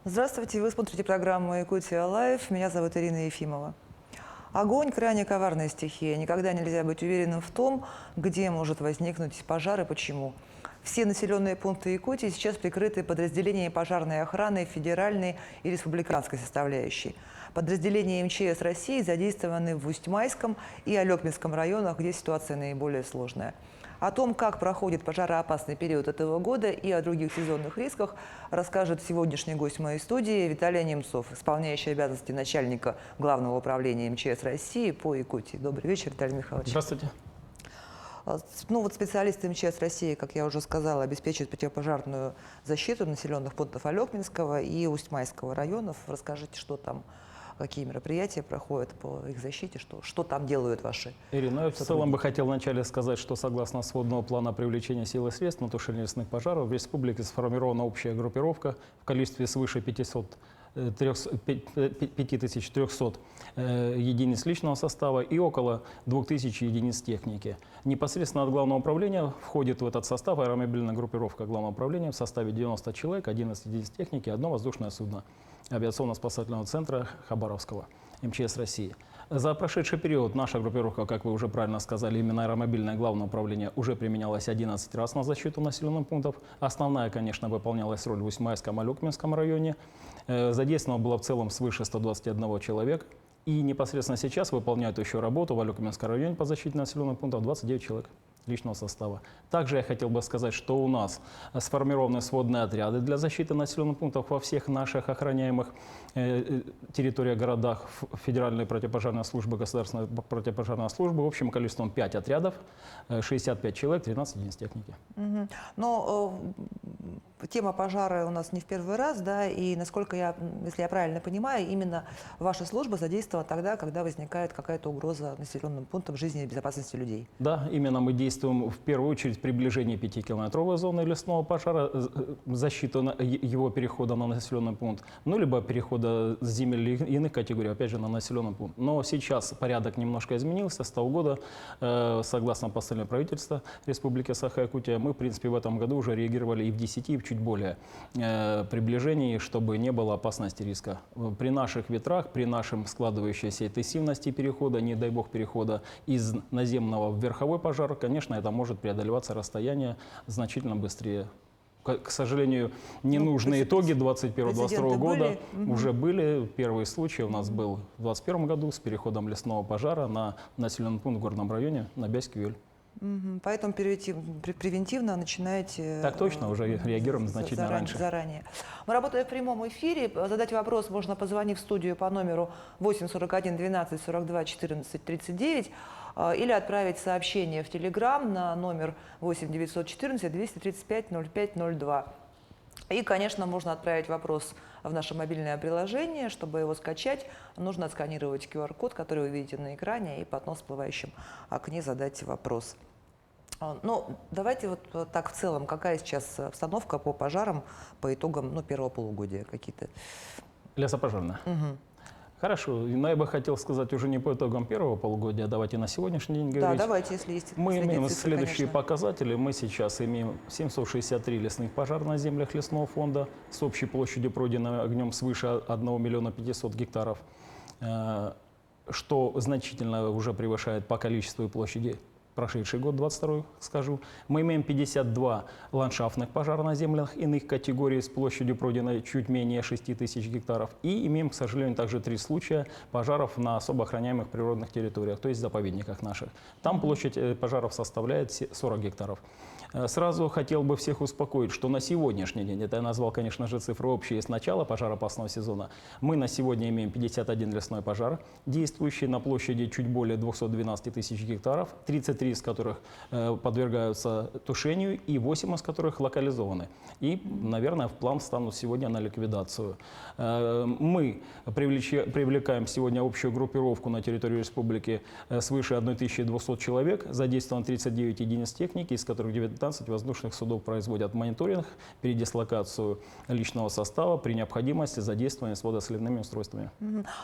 Здравствуйте, вы смотрите программу «Якутия Лайв». Меня зовут Ирина Ефимова. Огонь – крайне коварная стихия. Никогда нельзя быть уверенным в том, где может возникнуть пожар и почему. Все населенные пункты Якутии сейчас прикрыты подразделениями пожарной охраны федеральной и республиканской составляющей. Подразделения МЧС России задействованы в Усть-Майском и Алекминском районах, где ситуация наиболее сложная. О том, как проходит пожароопасный период этого года и о других сезонных рисках, расскажет сегодняшний гость моей студии Виталий Немцов, исполняющий обязанности начальника Главного управления МЧС России по Якутии. Добрый вечер, Виталий Михайлович. Здравствуйте. Специалисты МЧС России, как я уже сказала, обеспечивают противопожарную защиту населенных пунктов Алекминского и Усть-Майского районов. Расскажите, что там, какие мероприятия проходят по их защите, что там делают ваши Ирина, я в целом бы хотел вначале сказать, что согласно сводного плана привлечения сил и средств на тушение лесных пожаров в республике сформирована общая группировка в количестве свыше 5300 единиц личного состава и около 2000 единиц техники. Непосредственно от Главного управления входит в этот состав аэромобильная группировка Главного управления в составе 90 человек, 11 единиц техники, одно воздушное судно авиационно-спасательного центра Хабаровского МЧС России. За прошедший период наша группировка, как вы уже правильно сказали, именно аэромобильное Главное управление уже применялось 11 раз на защиту населенных пунктов. Основная, конечно, выполнялась роль в Усть-Майском и Алекминском районе. Задействовано было в целом свыше 121 человека. И непосредственно сейчас выполняют еще работу в Алекминском районе по защите населенных пунктов 29 человек личного состава. Также я хотел бы сказать, что у нас сформированы сводные отряды для защиты населенных пунктов во всех наших охраняемых территориях, городах, Федеральной противопожарной службы, Государственной противопожарной службы. Общим количеством 5 отрядов, 65 человек, 13 единиц техники. Но тема пожара у нас не в первый раз, да, и насколько если я правильно понимаю, именно ваша служба задействована тогда, когда возникает какая-то угроза населенным пунктам жизни и безопасности людей. Да, именно мы действуем в первую очередь в приближении 5-километровой зоны лесного пожара, защита его перехода на населенный пункт, ну, либо перехода с земель или иных категорий, опять же, на населенный пункт. Но сейчас порядок немножко изменился. С того года, согласно постановлению правительства Республики Саха-Якутия, мы, в принципе, в этом году уже реагировали и в 10, и в чуть более приближении, чтобы не было опасности риска. При наших ветрах, при нашем складывающейся интенсивности перехода, не дай бог перехода из наземного в верховой пожар, конечно, это может преодолеваться расстояние значительно быстрее. К сожалению, ненужные итоги 2021-2022 года уже были. Первый случай у нас был в 2021 году с переходом лесного пожара на населенный пункт в горном районе на Бяськ-Юль. Поэтому превентивно начинаете... Так точно, уже реагируем значительно раньше. Заранее. Мы работаем в прямом эфире. Задать вопрос можно, позвонив в студию по номеру 841 12 42 14 39 или отправить сообщение в Телеграм на номер 8 914 235 05 02. И, конечно, можно отправить вопрос в наше мобильное приложение. Чтобы его скачать, нужно отсканировать QR-код, который вы видите на экране, и под нос всплывающем окне задать вопрос. Ну, давайте вот так в целом, какая сейчас обстановка по пожарам по итогам первого полугодия какие-то? Лесопожарная. Хорошо, но я бы хотел сказать уже не по итогам первого полугодия, давайте на сегодняшний день говорить. Да, давайте, если есть. Мы имеем цифры, следующие конечно. показатели. Мы сейчас имеем 763 лесных пожара на землях лесного фонда с общей площадью пройденной огнем свыше 1 миллиона 500 гектаров, что значительно уже превышает по количеству и площади прошедший год, 22-й, скажу. Мы имеем 52 ландшафтных пожара на землях иных категорий с площадью пройденной чуть менее 6 тысяч гектаров. И имеем, к сожалению, также 3 случая пожаров на особо охраняемых природных территориях, то есть заповедниках наших. Там площадь пожаров составляет 40 гектаров. Сразу хотел бы всех успокоить, что на сегодняшний день, это я назвал, конечно же, цифры общие с начала пожароопасного сезона, мы на сегодня имеем 51 лесной пожар, действующий на площади чуть более 212 тысяч гектаров, 33 из которых подвергаются тушению и 8 из которых локализованы. И, наверное, в план станут сегодня на ликвидацию. Мы привлекаем сегодня общую группировку на территории республики свыше 1200 человек, задействовано 39 единиц техники, из которых 19 воздушных судов производят мониторинг, передислокацию личного состава, при необходимости задействование с водосливными устройствами.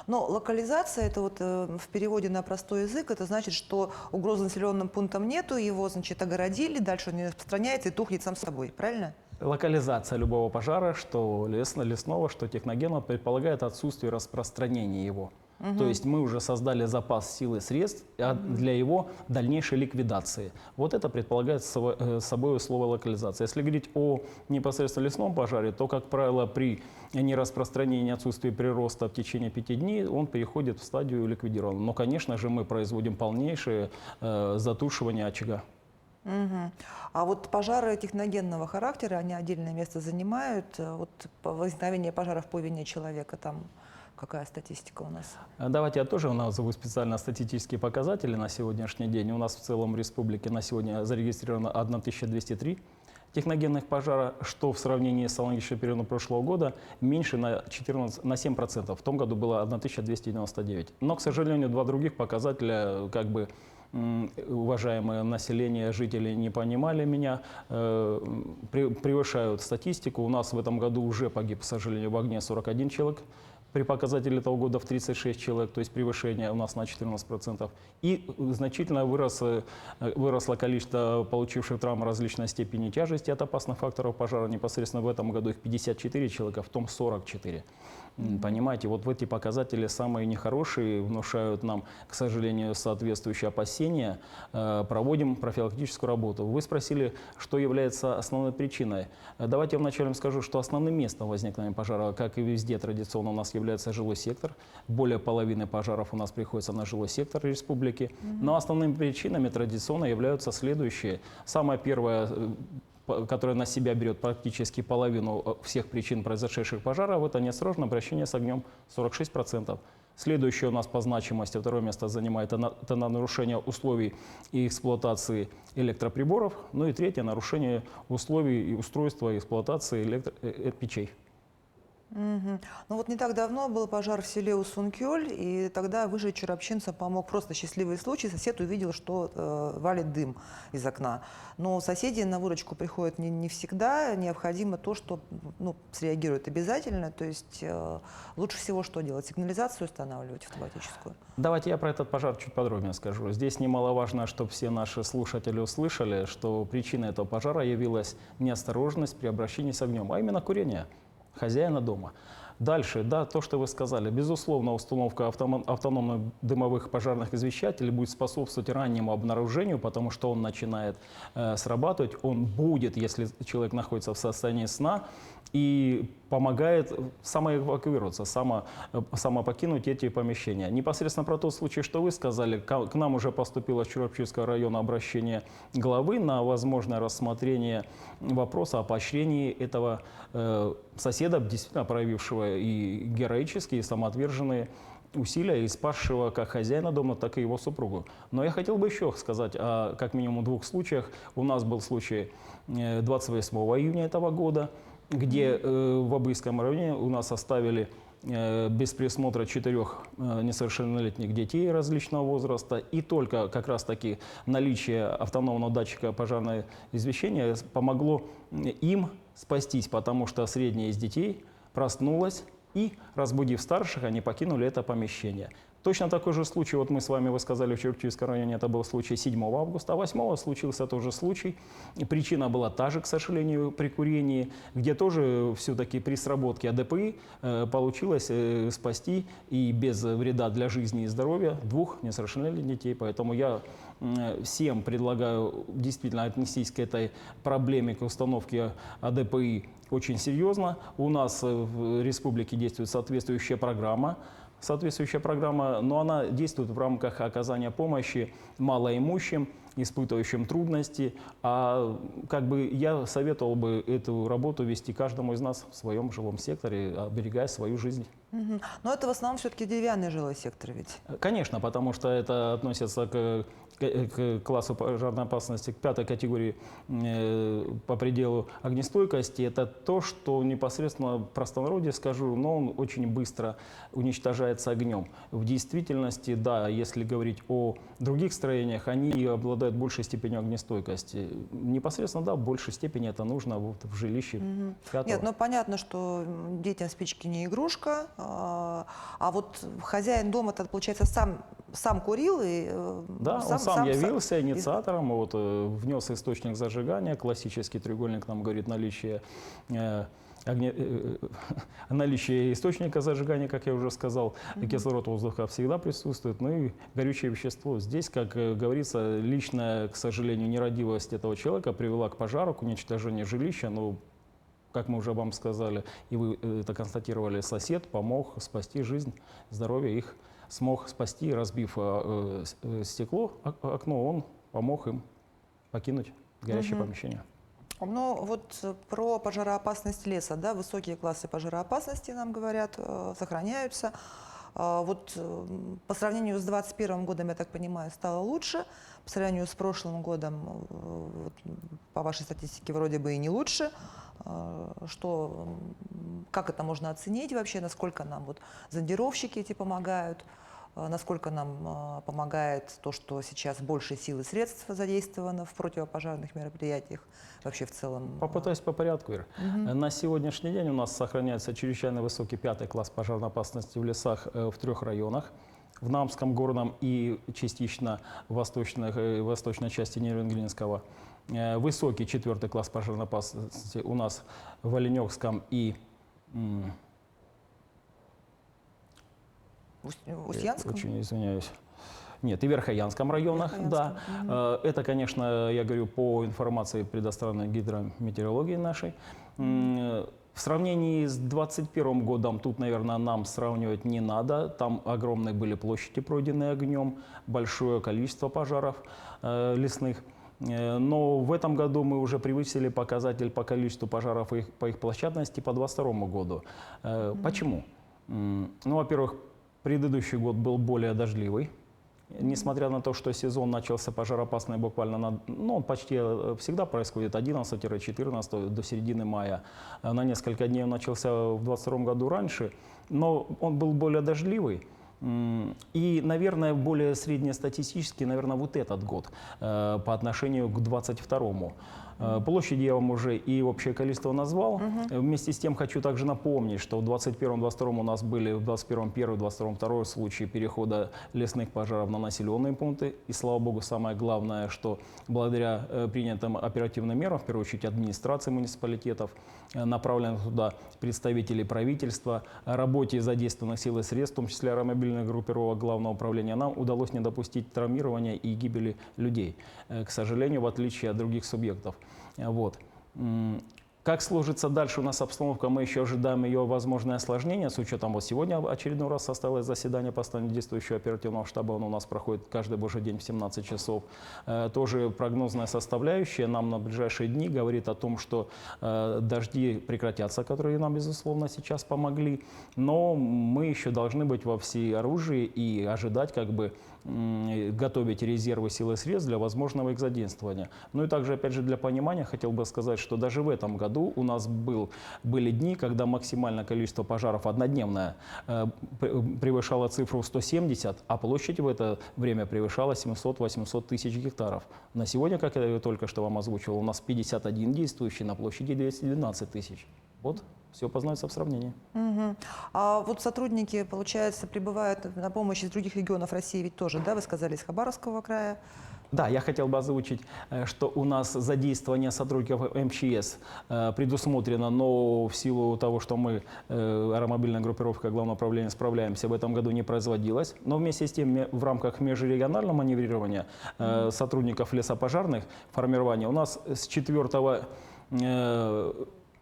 Но локализация, это вот в переводе на простой язык, это значит, что угрозы населенным пунктам нету, его, значит, огородили, дальше он не распространяется и тухнет сам собой, правильно? Локализация любого пожара, что лесного, что техногенного, предполагает отсутствие распространения его. То есть мы уже создали запас сил и средств для его дальнейшей ликвидации. Вот это предполагает собой слово локализация. Если говорить о непосредственно лесном пожаре, то, как правило, при нераспространении, отсутствии прироста в течение 5 дней, он переходит в стадию ликвидирования. Но, конечно же, мы производим полнейшее затушивание очага. Мгм. А вот пожары техногенного характера, они отдельное место занимают. Вот возникновение пожаров по вине человека, там какая статистика у нас? Давайте я тоже назову специально статистические показатели на сегодняшний день. У нас в целом в республике на сегодня зарегистрировано 1203 техногенных пожара, что в сравнении с аналогичным периодом прошлого года меньше на 7%. В том году было 1299. Но, к сожалению, два других показателя, уважаемое население, жители не понимали меня, превышают статистику. У нас в этом году уже погиб, к сожалению, в огне 41 человек. При показателе этого года в 36 человек, то есть превышение у нас на 14%. И значительно выросло количество получивших травмы различной степени тяжести от опасных факторов пожара. Непосредственно в этом году их 54 человека, в том 44. Понимаете, вот эти показатели самые нехорошие, внушают нам, к сожалению, соответствующие опасения. Проводим профилактическую работу. Вы спросили, что является основной причиной. Давайте я вначале скажу, что основным местом возникновения пожара, как и везде традиционно, у нас является жилой сектор. Более половины пожаров у нас приходится на жилой сектор республики. Но основными причинами традиционно являются следующие. Самое первое, которая на себя берет практически половину всех причин произошедших пожаров, это неосторожное обращение с огнем, 46%. Следующее у нас по значимости, второе место занимает это нарушение условий и эксплуатации электроприборов. Ну и третье, нарушение условий и устройства эксплуатации печей. Мгм. Ну вот не так давно был пожар в селе Усункёль, и тогда выжечь чаропчинцам помог просто счастливый случай. Сосед увидел, что валит дым из окна. Но соседи на выручку приходят не всегда. Необходимо то, что среагируют обязательно. То есть лучше всего что делать? Сигнализацию устанавливать автоматическую? Давайте я про этот пожар чуть подробнее скажу. Здесь немаловажно, чтобы все наши слушатели услышали, что причиной этого пожара явилась неосторожность при обращении с огнем, а именно курение хозяина дома. Дальше, да, то, что вы сказали. Безусловно, установка автономных дымовых пожарных извещателей будет способствовать раннему обнаружению, потому что он начинает срабатывать. Он будет, если человек находится в состоянии сна, и помогает самоэвакуироваться, покинуть эти помещения. Непосредственно про тот случай, что вы сказали, к нам уже поступило с Чурапчинского района обращение главы на возможное рассмотрение вопроса о поощрении этого соседа, действительно проявившего и героические, и самоотверженные усилия, и спасшего как хозяина дома, так и его супругу. Но я хотел бы еще сказать о как минимум двух случаях. У нас был случай 28 июня этого года, где в Обыйском районе у нас оставили без присмотра 4 несовершеннолетних детей различного возраста. И только как раз-таки наличие автономного датчика пожарного извещения помогло им спастись, потому что средняя из детей проснулась и, разбудив старших, они покинули это помещение. Точно такой же случай, вот мы с вами, вы сказали, в Чурапчинском районе, это был случай 7 августа, а 8 случился тоже случай. Причина была та же, к сожалению, при курении, где тоже все-таки при сработке АДПИ получилось спасти и без вреда для жизни и здоровья 2 несовершеннолетних детей. Поэтому я всем предлагаю действительно отнестись к этой проблеме, к установке АДПИ очень серьезно. У нас в республике действует соответствующая программа, но она действует в рамках оказания помощи малоимущим, испытывающим трудности. А я советовал бы эту работу вести каждому из нас в своем жилом секторе, оберегая свою жизнь. Мгм. Но это в основном все-таки деревянный жилой сектор ведь. Конечно, потому что это относится к классу пожарной опасности, к 5-й категории по пределу огнестойкости. Это то, что непосредственно в простонародье скажу, но он очень быстро уничтожается огнем. В действительности, да, если говорить о других строениях, они обладают большей степенью огнестойкости. Непосредственно, да, в большей степени это нужно в жилище 5-го. Нет, ну понятно, что детям спички не игрушка, а вот хозяин дома, получается, сам сам курил и Да, он сам явился инициатором, вот, внес источник зажигания, классический треугольник нам говорит наличие, наличие источника зажигания, как я уже сказал, кислород воздуха всегда присутствует, ну и горючее вещество. Здесь, как говорится, личная, к сожалению, нерадивость этого человека привела к пожару, к уничтожению жилища, но, как мы уже вам сказали, и вы это констатировали, сосед помог спасти жизнь, здоровье их. Смог спасти, разбив стекло, окно, он помог им покинуть горящее помещение. Ну вот про пожароопасность леса, да, высокие классы пожароопасности, нам говорят, сохраняются. Вот по сравнению с 2021 годом, я так понимаю, стало лучше. По сравнению с прошлым годом, по вашей статистике, вроде бы и не лучше. Как это можно оценить вообще, насколько нам вот зондировщики эти помогают, насколько нам помогает то, что сейчас больше сил и средств задействовано в противопожарных мероприятиях, вообще в целом? Попытаюсь по порядку, Ир. На сегодняшний день у нас сохраняется чрезвычайно высокий 5-й класс пожарной опасности в лесах в 3 районах. В Намском, Горном и частично в восточной части Нерюнгринского. Высокий 4-й класс пожарной опасности у нас в Оленевском и Устьянском? Очень извиняюсь. Нет, и Верхоянском районах, да. Это, конечно, я говорю по информации, предоставленной гидрометеорологией нашей. В сравнении с 2021 годом, тут, наверное, нам сравнивать не надо. Там огромные были площади, пройденные огнем, большое количество пожаров лесных. Но в этом году мы уже превысили показатель по количеству пожаров и по их площадности по 2022 году. Почему? Ну, во-первых, предыдущий год был более дождливый. Несмотря на то, что сезон начался пожароопасный буквально, он почти всегда происходит 11-14 до середины мая. На несколько дней он начался в 2022 году раньше, но он был более дождливый. И, наверное, более среднестатистический, наверное, вот этот год по отношению к 22-му. Площади я вам уже и общее количество назвал. Вместе с тем хочу также напомнить, что в 2021-2022 у нас были в 2021 первый, в 2022 второй случаи перехода лесных пожаров на населенные пункты. И, слава богу, самое главное, что благодаря принятым оперативным мерам, в первую очередь администрации муниципалитетов, направленных туда представителей правительства, работе задействованных сил и средств, в том числе аэромобильных группировок Главного управления, нам удалось не допустить травмирования и гибели людей, к сожалению, в отличие от других субъектов. Вот. Как сложится дальше у нас обстановка, мы еще ожидаем ее возможное осложнение, с учетом вот сегодня очередной раз состоялось заседание постоянно действующего оперативного штаба, он у нас проходит каждый божий день в 17 часов. Тоже прогнозная составляющая нам на ближайшие дни говорит о том, что дожди прекратятся, которые нам, безусловно, сейчас помогли, но мы еще должны быть во всеоружии и ожидать, как бы, готовить резервы сил и средств для возможного их задействования. Ну и также, опять же, для понимания хотел бы сказать, что даже в этом году у нас были дни, когда максимальное количество пожаров однодневное превышало цифру 170, а площадь в это время превышала 700-800 тысяч гектаров. На сегодня, как я только что вам озвучил, у нас 51 действующий на площади 212 тысяч. Вот. Все познается в сравнении. А вот сотрудники, получается, прибывают на помощь из других регионов России ведь тоже, да, вы сказали, из Хабаровского края? Да, я хотел бы озвучить, что у нас задействование сотрудников МЧС предусмотрено, но в силу того, что мы, аэромобильная группировка Главного управления, справляемся, в этом году не производилось. Но вместе с тем в рамках межрегионального маневрирования сотрудников лесопожарных формирования у нас с 4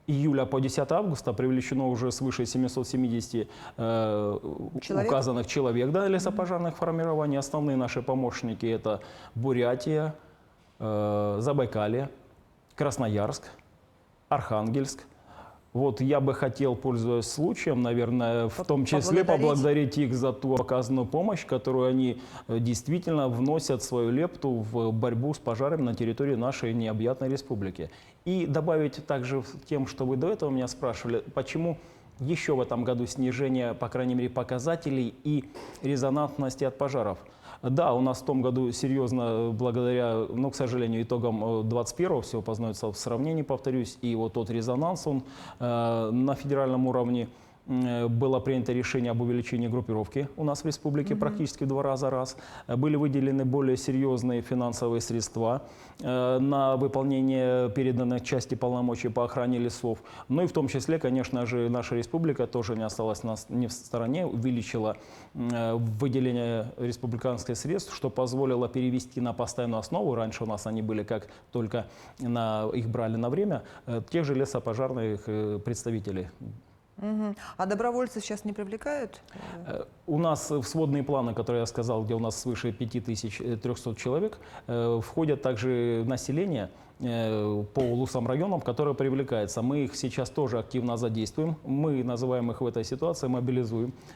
июля по 10 августа привлечено уже свыше 770 указанных человек, да, лесопожарных формирований. Основные наши помощники — это Бурятия, Забайкалье, Красноярск, Архангельск. Вот я бы хотел, пользуясь случаем, наверное, в том числе поблагодарить их за ту оказанную помощь, которую они действительно вносят свою лепту в борьбу с пожарами на территории нашей необъятной республики. И добавить также тем, что вы до этого меня спрашивали, почему еще в этом году снижение, по крайней мере, показателей и резонансности от пожаров. Да, у нас в том году серьезно, благодаря, к сожалению, итогам 21-го, все познается в сравнении, повторюсь, и вот тот резонанс, он на федеральном уровне было принято решение об увеличении группировки у нас в республике практически в 2 раза. Были выделены более серьезные финансовые средства на выполнение переданных части полномочий по охране лесов. Ну и в том числе, конечно же, наша республика тоже не осталась не в стороне, увеличила выделение республиканских средств, что позволило перевести на постоянную основу. Раньше у нас они были как только их брали на время, тех же лесопожарных представителей. А добровольцев сейчас не привлекают? У нас в сводные планы, которые я сказал, где у нас свыше 5300 человек, входят также население по улусам, районам, которые привлекаются. Мы их сейчас тоже активно задействуем. Мы называем их в этой ситуации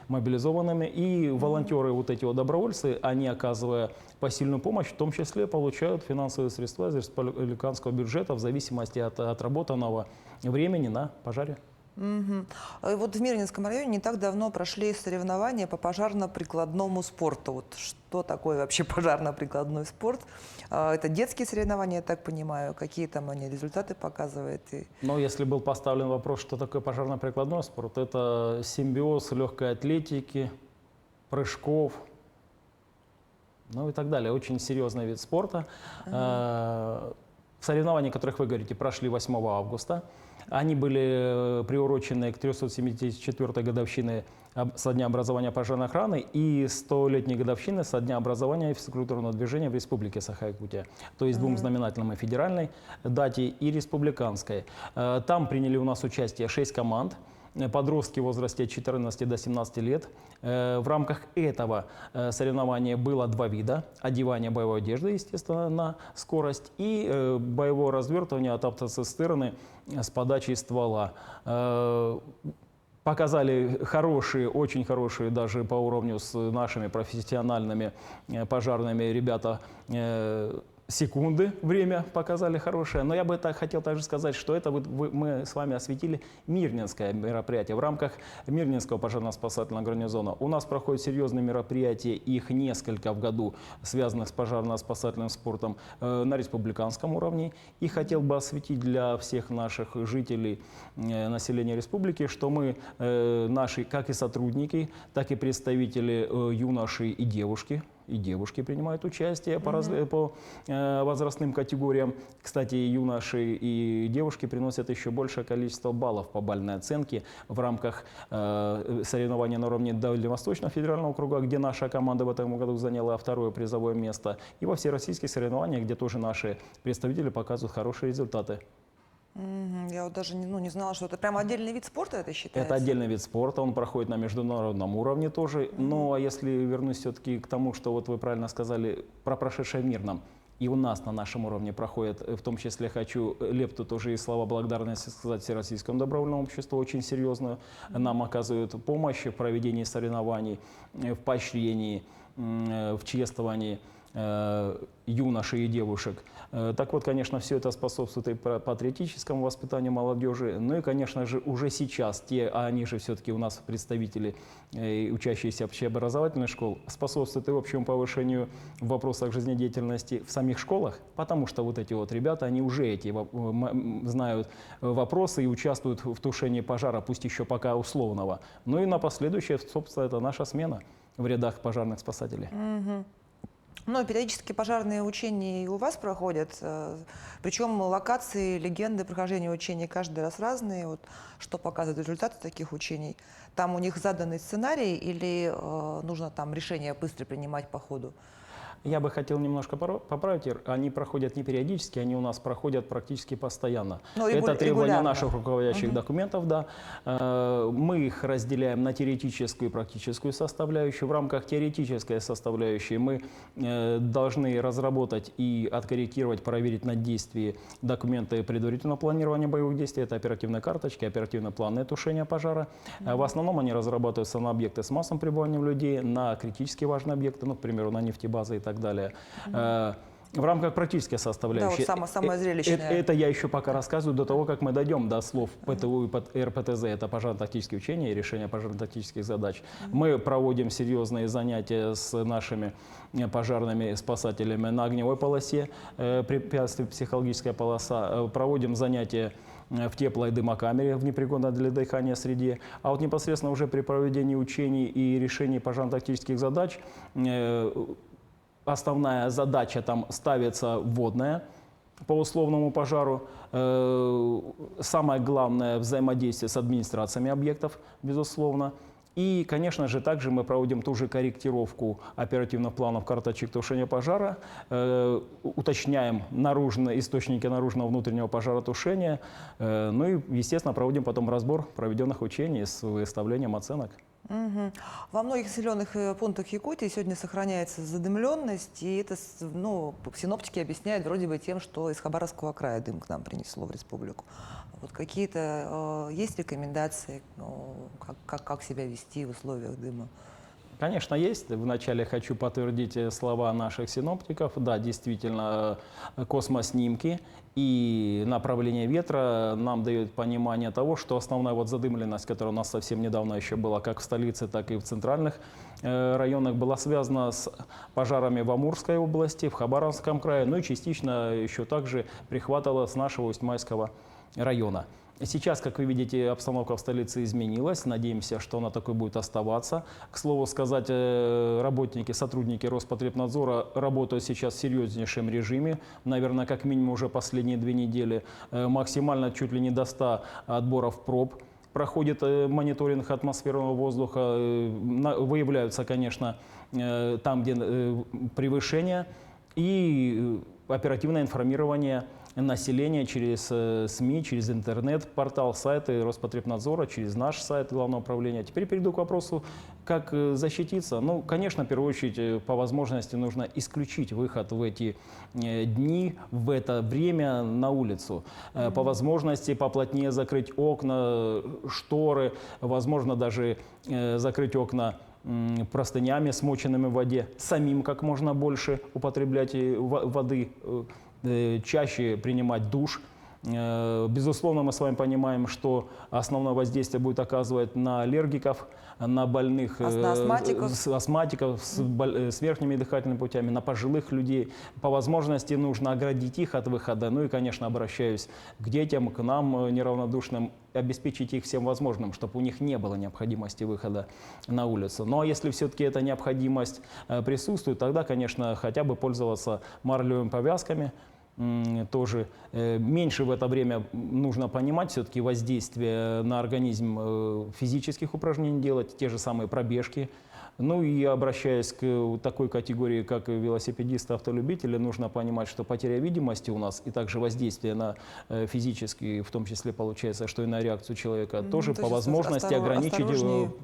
мобилизованными. И волонтеры, вот эти вот добровольцы, они, оказывая посильную помощь, в том числе получают финансовые средства из республиканского бюджета в зависимости от отработанного времени на пожаре. Вот в Мирнинском районе не так давно прошли соревнования по пожарно-прикладному спорту. Вот что такое вообще пожарно-прикладной спорт? Это детские соревнования, я так понимаю. Какие там они результаты показывают? Но если был поставлен вопрос, что такое пожарно-прикладной спорт, это симбиоз легкой атлетики, прыжков, ну и так далее. Очень серьезный вид спорта. Соревнования, о которых вы говорите, прошли 8 августа. Они были приурочены к 374-й годовщине со дня образования пожарной охраны и 100-летней годовщины со дня образования физкультурного движения в Республике Саха-Якутия. То есть двум знаменательным: и федеральной дате, и республиканской. Там приняли у нас участие 6 команд. Подростки в возрасте от 14 до 17 лет. В рамках этого соревнования было 2 вида. Одевание боевой одежды, естественно, на скорость, и боевое развертывание от автоцистерны с подачей ствола. Показали хорошие, очень хорошие даже по уровню с нашими профессиональными пожарными ребята секунды, время показали хорошее. Но я бы хотел также сказать, что это мы с вами осветили Мирнинское мероприятие. В рамках Мирнинского пожарно-спасательного гарнизона у нас проходят серьезные мероприятия, их несколько в году, связанных с пожарно-спасательным спортом на республиканском уровне. И хотел бы осветить для всех наших жителей, населения республики, что мы, наши, как и сотрудники, так и представители юноши и девушки принимают участие по возрастным категориям. Кстати, юноши и девушки приносят еще большее количество баллов по бальной оценке в рамках соревнований на уровне Дальневосточного федерального округа, где наша команда в этом году заняла 2-е призовое место, и во всероссийских соревнованиях, где тоже наши представители показывают хорошие результаты. Я вот даже не знала, что это прям отдельный вид спорта, это считается? Это отдельный вид спорта, он проходит на международном уровне тоже. Ну, а если вернусь все-таки к тому, что вот вы правильно сказали про прошедшее в Мирном, и у нас на нашем уровне проходит, в том числе хочу лепту тоже и слова благодарности сказать Всероссийскому добровольному обществу, очень серьезную. Нам оказывают помощь в проведении соревнований, в поощрении, в чествовании юношей и девушек. Так вот, конечно, все это способствует и патриотическому воспитанию молодежи. Ну и, конечно же, уже сейчас они же все-таки у нас представители, учащиеся общеобразовательных школ, способствуют и общему повышению в вопросах жизнедеятельности в самих школах, потому что вот эти вот ребята, они уже знают вопросы и участвуют в тушении пожара, пусть еще пока условного. Ну и на последующее, собственно, это наша смена в рядах пожарных спасателей. Но периодически пожарные учения и у вас проходят, причем локации, легенды прохождения учений каждый раз разные. Вот, что показывают результаты таких учений? Там у них заданный сценарий или нужно там решение быстро принимать по ходу? Я бы хотел немножко поправить, они проходят не периодически, они у нас проходят практически постоянно. Это требование наших руководящих документов, да. Мы их разделяем на теоретическую и практическую составляющую. В рамках теоретической составляющей мы должны разработать и откорректировать, проверить на действии документы предварительного планирования боевых действий. Это оперативные карточки, оперативные планы тушения пожара. В основном они разрабатываются на объекты с массовым пребыванием людей, на критически важные объекты, ну, к примеру, на нефтебазы и так далее. В рамках практической составляющей. Да, вот самое зрелищное. Это я еще пока рассказываю до того, как мы дойдем до слов ПТУ и РПТЗ. Это пожарно-тактические учения и решение пожарно-тактических задач. Мы проводим серьезные занятия с нашими пожарными спасателями на огневой полосе, препятствие психологическая полоса. Проводим занятия в теплой дымокамере в непригодной для дыхания среде. А вот непосредственно уже при проведении учений и решении пожарно-тактических задач основная задача там ставится вводная по условному пожару. Самое главное – взаимодействие с администрациями объектов, безусловно. И, конечно же, также мы проводим ту же корректировку оперативных планов карточек тушения пожара, уточняем источники наружного внутреннего пожаротушения, ну и, естественно, проводим потом разбор проведенных учений с выставлением оценок. Мгм. Во многих населенных пунктах Якутии сегодня сохраняется задымленность, и это, синоптики объясняют вроде бы тем, что из Хабаровского края дым к нам принесло в республику. Вот какие-то есть рекомендации, как себя вести в условиях дыма? Конечно, есть. Вначале хочу подтвердить слова наших синоптиков. Да, действительно, космоснимки и направление ветра нам дают понимание того, что основная вот задымленность, которая у нас совсем недавно еще была, как в столице, так и в центральных районах, была связана с пожарами в Амурской области, в Хабаровском крае, ну и частично еще также прихватывала с нашего Усть-Майского района. Сейчас, как вы видите, обстановка в столице изменилась. Надеемся, что она такой будет оставаться. К слову сказать, сотрудники Роспотребнадзора работают сейчас в серьезнейшем режиме. Наверное, как минимум уже последние 2 недели. Максимально чуть ли не до 100 отборов проб. Проходит мониторинг атмосферного воздуха. Выявляются, конечно, там, где превышение. И оперативное информирование населения через СМИ, через интернет, портал, сайты Роспотребнадзора, через наш сайт Главного управления. Теперь перейду к вопросу, как защититься. Ну, конечно, в первую очередь, по возможности нужно исключить выход в эти дни, в это время на улицу. По возможности поплотнее закрыть окна, шторы, возможно, даже закрыть окна простынями, смоченными в воде, самим как можно больше употреблять воды, чаще принимать душ. Безусловно, мы с вами понимаем, что основное воздействие будет оказывать на аллергиков, на больных, астматиков с верхними дыхательными путями, на пожилых людей. По возможности нужно оградить их от выхода. Ну и, конечно, обращаюсь к детям, к нам неравнодушным, обеспечить их всем возможным, чтобы у них не было необходимости выхода на улицу. Ну а если все-таки эта необходимость присутствует, тогда, конечно, хотя бы пользоваться марлевыми повязками. Тоже меньше в это время нужно понимать все-таки воздействие на организм физических упражнений делать, те же самые пробежки. Ну и обращаясь к такой категории, как велосипедисты, автолюбители, нужно понимать, что потеря видимости у нас и также воздействие на физические, в том числе получается, что и на реакцию человека, тоже по возможности ограничить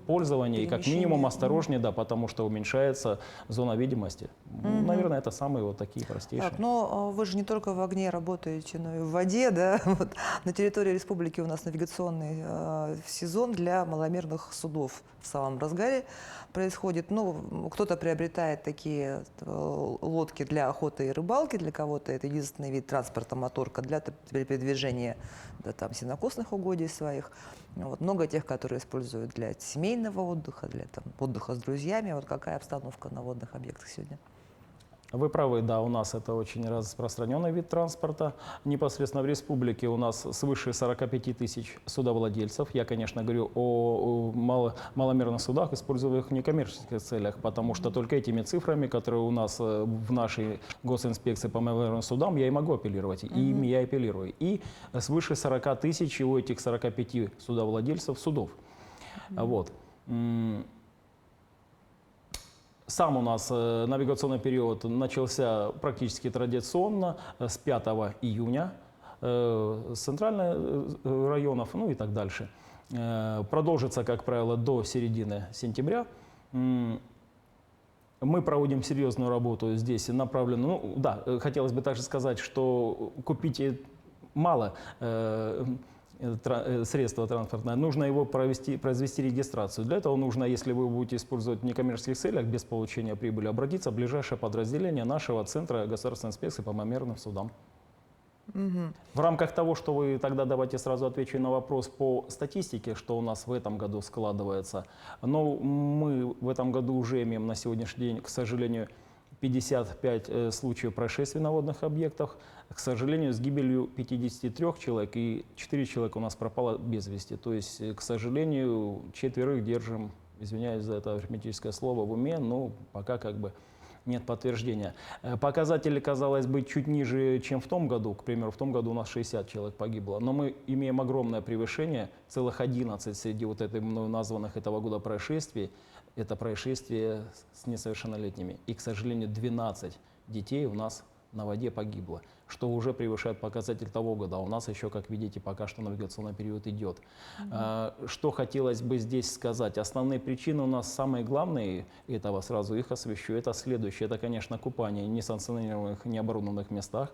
пользование и как минимум осторожнее, да, потому что уменьшается зона видимости. Наверное, это самые вот такие простейшие. Так, но вы же не только в огне работаете, но и в воде, да? Вот на территории республики у нас навигационный сезон для маломерных судов в самом разгаре происходит. Ну, кто-то приобретает такие лодки для охоты и рыбалки, для кого-то это единственный вид транспорта, моторка для передвижения там, сенокосных угодий своих. Вот. Много тех, которые используют для семейного отдыха, для отдыха с друзьями. Вот какая обстановка на водных объектах сегодня? Вы правы, да, у нас это очень распространенный вид транспорта. Непосредственно в республике у нас свыше 45 тысяч судовладельцев. Я, конечно, говорю о маломерных судах, используемых в некоммерческих целях, потому что только этими цифрами, которые у нас в нашей госинспекции по маломерным судам, я и могу апеллировать, и ими я апеллирую. И свыше 40 тысяч у этих 45 судовладельцев судов. Вот. Сам у нас навигационный период начался практически традиционно с 5 июня, с центральных районов, ну и так дальше. Продолжится, как правило, до середины сентября. Мы проводим серьезную работу здесь, направленную. Ну, да, хотелось бы также сказать, что купить мало средство транспортное, нужно его произвести регистрацию. Для этого нужно, если вы будете использовать в некоммерческих целях без получения прибыли, обратиться в ближайшее подразделение нашего Центра государственной инспекции по маломерным судам. В рамках того, что вы тогда, давайте сразу отвечу на вопрос по статистике, что у нас в этом году складывается. Но мы в этом году уже имеем на сегодняшний день, к сожалению, 55 случаев происшествий на водных объектах. К сожалению, с гибелью 53 человек и 4 человека у нас пропало без вести. То есть, к сожалению, 4 держим, извиняюсь за это арифметическое слово, в уме, но пока как бы нет подтверждения. Показатели, казалось бы, чуть ниже, чем в том году. К примеру, в том году у нас 60 человек погибло. Но мы имеем огромное превышение, целых 11 среди вот этой мною названных этого года происшествий. Это происшествие с несовершеннолетними. И, к сожалению, 12 детей у нас на воде погибло, что уже превышает показатель того года. А у нас еще, как видите, пока что навигационный период идет. Что хотелось бы здесь сказать? Основные причины у нас самые главные, этого сразу их освещу, это следующее. Это, конечно, купание в несанкционированных, необорудованных местах.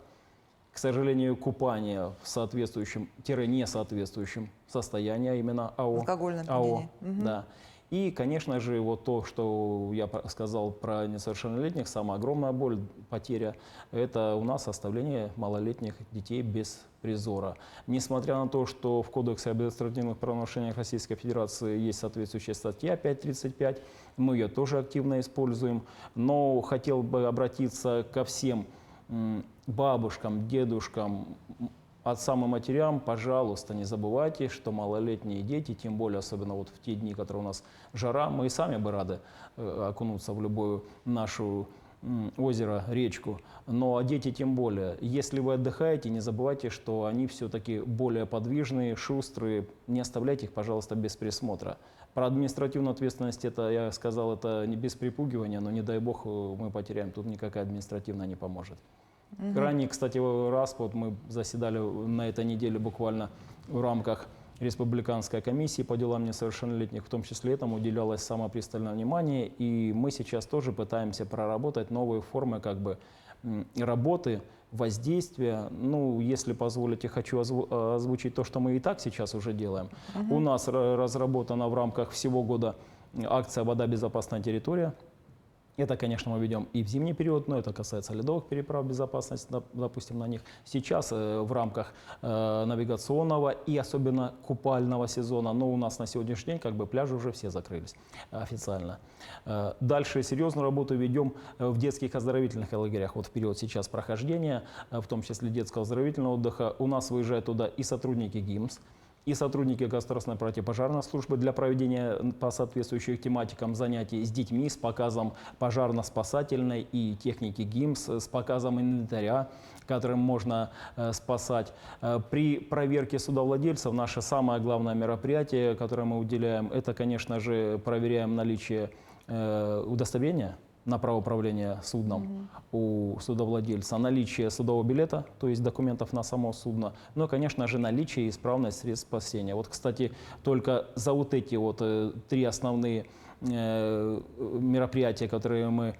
К сожалению, купание в соответствующем-несоответствующем состоянии, а именно АО. Алкогольном АО, опьянении. да. И, конечно же, вот то, что я сказал про несовершеннолетних, самая огромная боль, потеря, это у нас оставление малолетних детей без призора. Несмотря на то, что в Кодексе об административных правонарушениях Российской Федерации есть соответствующая статья 5.35, мы ее тоже активно используем, но хотел бы обратиться ко всем бабушкам, дедушкам, отцам и матерям, пожалуйста, не забывайте, что малолетние дети, тем более, особенно вот в те дни, которые у нас жара, мы и сами бы рады окунуться в любую нашу озеро, речку, но дети тем более. Если вы отдыхаете, не забывайте, что они все-таки более подвижные, шустрые, не оставляйте их, пожалуйста, без присмотра. Про административную ответственность, это я сказал, это не без припугивания, но не дай бог мы потеряем, тут никакая административная не поможет. Ранее, кстати, раз вот мы заседали на этой неделе буквально в рамках Республиканской комиссии по делам несовершеннолетних, в том числе этому уделялось самое пристальное внимание, и мы сейчас тоже пытаемся проработать новые формы как бы работы, воздействия. Ну, если позволите, хочу озвучить то, что мы и так сейчас уже делаем. У нас разработана в рамках всего года акция «Вода. Безопасная территория». Это, конечно, мы ведем и в зимний период, но это касается ледовых переправ, безопасности, допустим, на них. Сейчас в рамках навигационного и особенно купального сезона, но у нас на сегодняшний день как бы пляжи уже все закрылись официально. Дальше серьезную работу ведем в детских оздоровительных лагерях. Вот в период сейчас прохождения, в том числе детского оздоровительного отдыха, у нас выезжают туда и сотрудники ГИМС, и сотрудники государственной противопожарной службы для проведения по соответствующим тематикам занятий с детьми, с показом пожарно-спасательной и техники ГИМС, с показом инвентаря, которым можно спасать. При проверке судовладельцев наше самое главное мероприятие, которое мы уделяем, это, конечно же, проверяем наличие удостоверения на право управления судном у судовладельца, наличие судового билета, то есть документов на само судно, но, конечно же, наличие и исправность средств спасения. Вот, кстати, только за вот эти вот 3 основные мероприятия, которые мы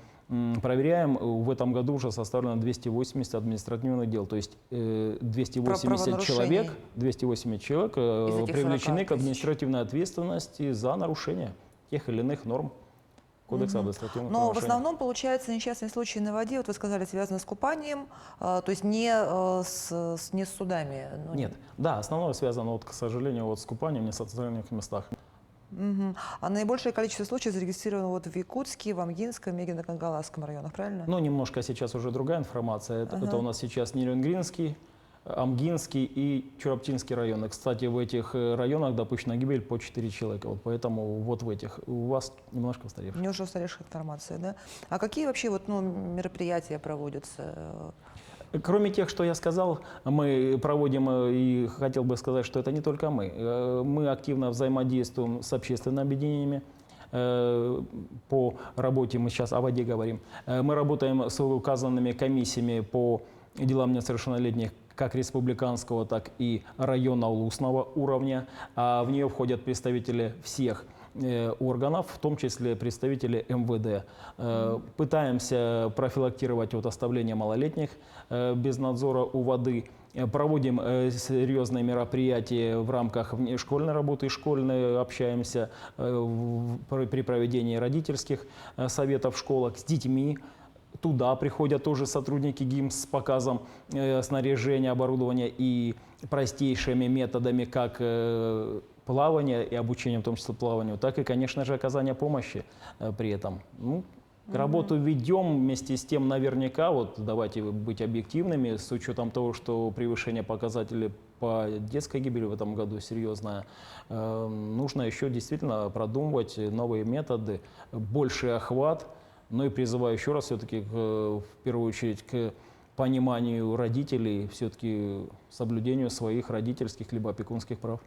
проверяем, в этом году уже составлено 280 административных дел, то есть 280 человек привлечены к административной ответственности за нарушение тех или иных норм Кодекса об административных Но в правонарушениях. основном, получается, несчастные случаи на воде, вот вы сказали, связаны с купанием, то есть не с судами. Ну, Нет, да, основное связано, вот, к сожалению, вот с купанием в несанкционированных местах. А наибольшее количество случаев зарегистрировано вот в Якутске, в Амгинском, Мегино-Кангаласском районах, правильно? Ну, немножко сейчас уже другая информация. Это у нас сейчас Нерюнгринский, Амгинский и Чураптинский районы. Кстати, в этих районах допущена гибель по 4 человека. Вот поэтому вот в этих у вас немножко устаревшая. Немножко устаревшая информация, да? А какие вообще вот, мероприятия проводятся? Кроме тех, что я сказал, мы проводим, и хотел бы сказать, что это не только мы. Мы активно взаимодействуем с общественными объединениями. По работе, мы сейчас о воде говорим, мы работаем с указанными комиссиями по делам несовершеннолетних как республиканского, так и районно-улусного уровня. В нее входят представители всех органов, в том числе представители МВД. Пытаемся профилактировать вот оставление малолетних без надзора у воды. Проводим серьезные мероприятия в рамках школьной работы, школьной, общаемся при проведении родительских советов в школах с детьми. Туда приходят тоже сотрудники ГИМС с показом снаряжения, оборудования и простейшими методами как плавания и обучения, в том числе плаванию, так и, конечно же, оказания помощи при этом. Ну, Работу ведем, вместе с тем наверняка, вот давайте быть объективными, с учетом того, что превышение показателей по детской гибели в этом году серьезное, нужно еще действительно продумывать новые методы, больший охват, ну и призываю еще раз все-таки в первую очередь к пониманию родителей, все-таки соблюдению своих родительских либо опекунских прав.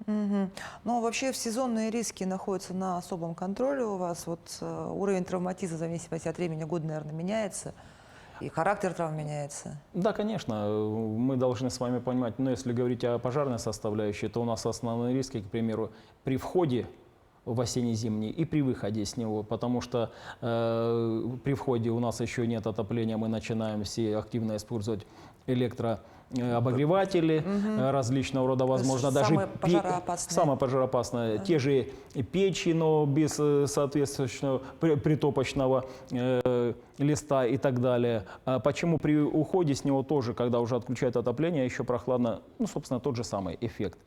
Мгм. Ну, вообще, сезонные риски находятся на особом контроле у вас. Вот уровень травматизма, в зависимости от времени года, наверное, меняется, и характер травм меняется. Да, конечно, мы должны с вами понимать, но если говорить о пожарной составляющей, то у нас основные риски, к примеру, при входе в осенне-зимний и при выходе с него, потому что при входе у нас еще нет отопления, мы начинаем все активно использовать электрообогреватели различного рода, возможно, даже самые пожароопасные. самое пожароопасное, те же печи, но без соответствующего притопочного листа и так далее. А почему при уходе с него тоже, когда уже отключают отопление, еще прохладно, ну, собственно, тот же самый эффект,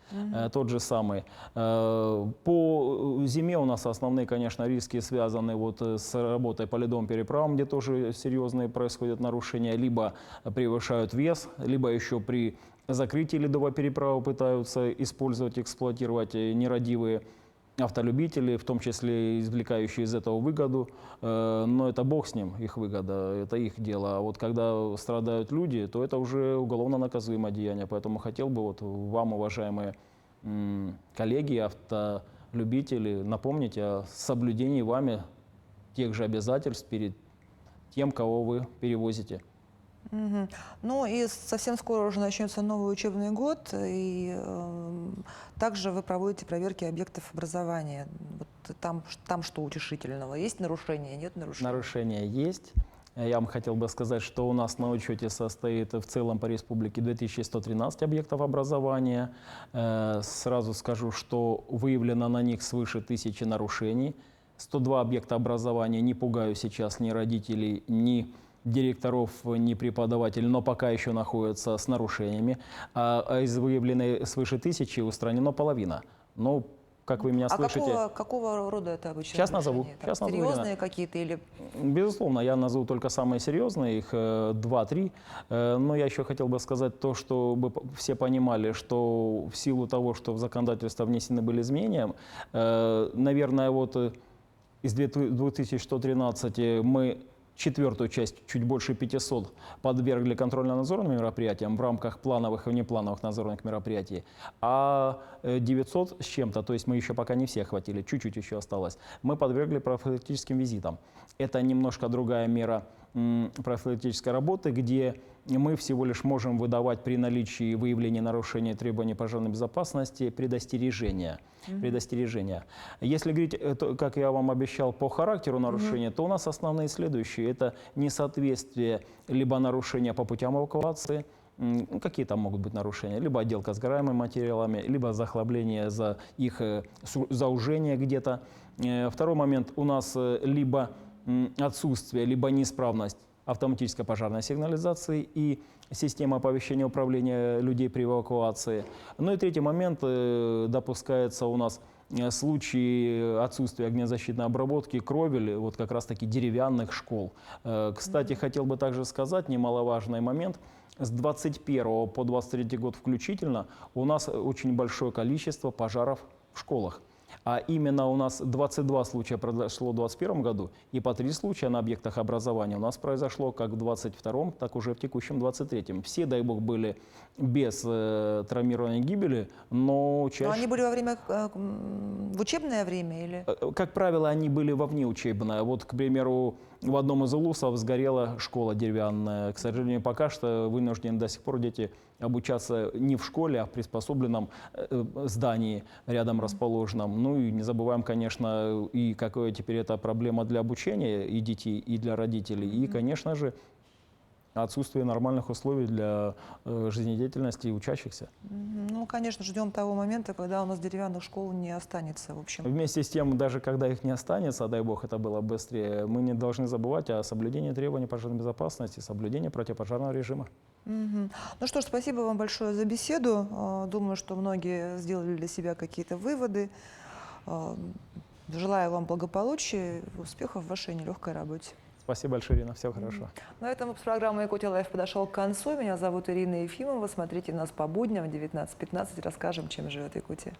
тот же самый. По зиме у нас основные, конечно, риски связаны вот с работой по ледовым переправам, где тоже серьезные происходят нарушения, либо превышают вес, либо еще при закрытии ледовой переправы пытаются использовать, эксплуатировать нерадивые автолюбители, в том числе извлекающие из этого выгоду, но это бог с ним, их выгода, это их дело. А вот когда страдают люди, то это уже уголовно наказуемое деяние. Поэтому хотел бы вот вам, уважаемые коллеги, автолюбители, напомнить о соблюдении вами тех же обязательств перед тем, кого вы перевозите. Мгм. Ну и совсем скоро уже начнется новый учебный год, и также вы проводите проверки объектов образования. Вот там что утешительного? Есть нарушения, нет нарушений? Нарушения есть. Я вам хотел бы сказать, что у нас на учете состоит в целом по республике 2113 объектов образования. Сразу скажу, что выявлено на них свыше 1000 нарушений. 102 объекта образования, не пугаю сейчас ни родителей, ни директоров, ни преподавателей, но пока еще находятся с нарушениями. А из выявленной свыше 1000 устранено половина. Но, как вы меня слышите... Какого рода это обычно Сейчас назову. нарушения? Там Сейчас назову, серьезные Ирина. какие-то или... Безусловно, я назову только самые серьезные, их 2-3. Но я еще хотел бы сказать то, чтобы все понимали, что в силу того, что в законодательство внесены были изменения, наверное, вот из 2113 мы четвертую часть, чуть больше 500, подвергли контрольно-надзорным мероприятиям в рамках плановых и внеплановых надзорных мероприятий, а 900 с чем-то, то есть мы еще пока не все охватили, чуть-чуть еще осталось, мы подвергли профилактическим визитам. Это немножко другая мера профилактической работы, где мы всего лишь можем выдавать при наличии выявления нарушения требований пожарной безопасности предостережения. Предостережения. Если говорить, как я вам обещал, по характеру нарушения, то у нас основные следующие. Это несоответствие либо нарушения по путям эвакуации, какие там могут быть нарушения, либо отделка сгораемыми материалами, либо захлабление за их заужение где-то. Второй момент, у нас либо отсутствие, либо неисправность автоматической пожарной сигнализации и системы оповещения управления людей при эвакуации. Ну и третий момент, допускается у нас случаи отсутствия огнезащитной обработки кровель, вот как раз таки деревянных школ. Кстати, хотел бы также сказать, немаловажный момент, с 21 по 23 год включительно у нас очень большое количество пожаров в школах. А именно у нас 22 случая произошло в 2021 году, и по 3 случая на объектах образования у нас произошло как в 2022, так уже в текущем 2023. Все, дай бог, были без травмирования и гибели, но чаще... Но они были во время, в учебное время или... Как правило, они были во внеучебное. Вот, к примеру, в одном из улусов сгорела школа деревянная. К сожалению, пока что вынуждены до сих пор дети обучаться не в школе, а в приспособленном здании рядом расположенном. Ну и не забываем, конечно, и какая теперь это проблема для обучения и детей, и для родителей. И, конечно же, отсутствие нормальных условий для жизнедеятельности учащихся. Ну, конечно, ждем того момента, когда у нас деревянных школ не останется, в общем. Вместе с тем, даже когда их не останется, дай бог это было быстрее, мы не должны забывать о соблюдении требований пожарной безопасности, соблюдении противопожарного режима. Ну что ж, спасибо вам большое за беседу. Думаю, что многие сделали для себя какие-то выводы. Желаю вам благополучия, успехов в вашей нелегкой работе. Спасибо большое, Ирина. Всего хорошего. На этом выпуск программы «Якутия Лайф» подошел к концу. Меня зовут Ирина Ефимова. Смотрите нас по будням в 19:15. Расскажем, чем живет Якутия.